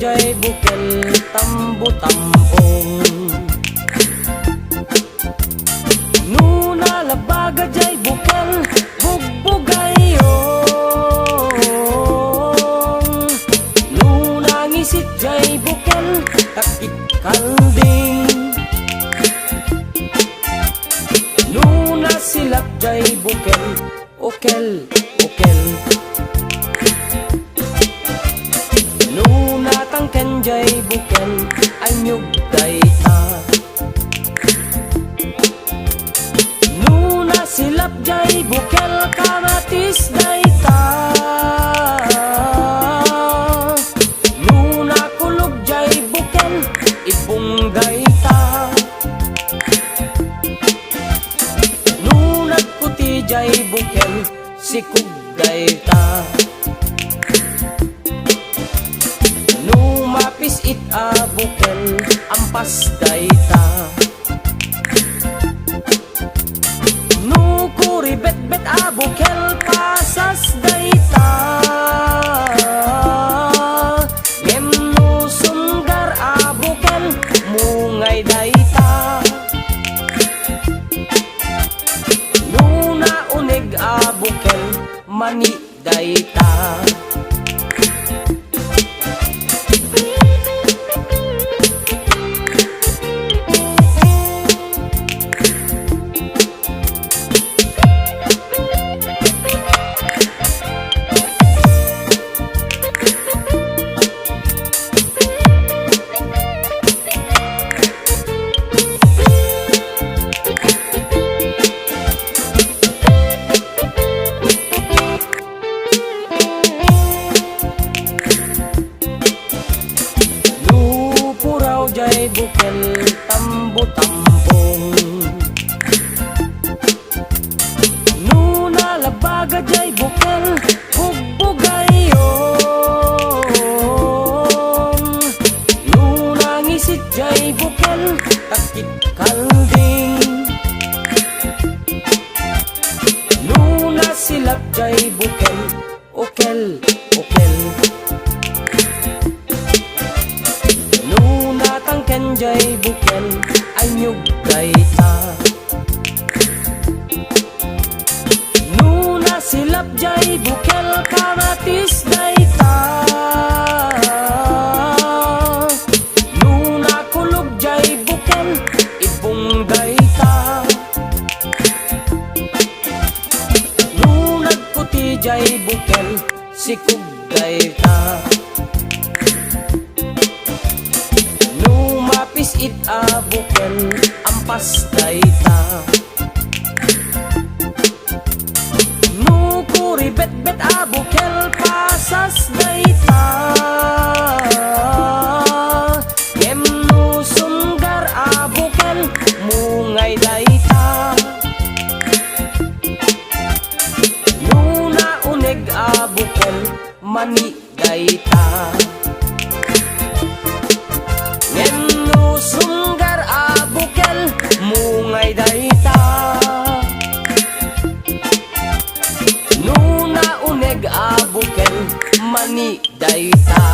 jay bukel tambo-tambong. Nuna labaga jay bukel bugbugayong. Nuna ngisit jay bukel takik kalding. Nuna silap jay bukel okel okel. Nuna tangken jay bukel anyog dayta. Nuna silap jay bukel kamatis dayta. Nuna kulog jay bukel ibong dayta. Nuna puti jay bukel sikug dayta. Numapis it a bukel ampas dayta. Nukuri bet-bet a bukel pasas dayta. Ngem no sunggar a bukel mungay dayta. Nuna unig a bukel mani dayta. Jay bukel tambo-tambong. Nuna labaga jay bukel bugbugayong. Nuna ngisit jay bukel takik kalding. Nuna silap jay bukel okel okel. Tangken jay bukel anyog dayta. Nuna silap jay bukel kamatis dayta. Nuna kulog jay bukel ibong dayta. Nuna puti jay bukel sikug dayta. Numapis it a bukel ampas dayta. Nukuri bet-bet a bukel pasas dayta. Ngem no sunggar a bukel mungay dayta. Nuna unig a bukel mani dayta. Ngem no sunggar a bukel mungay dayta. Nuna uneg a bukel mani dayta.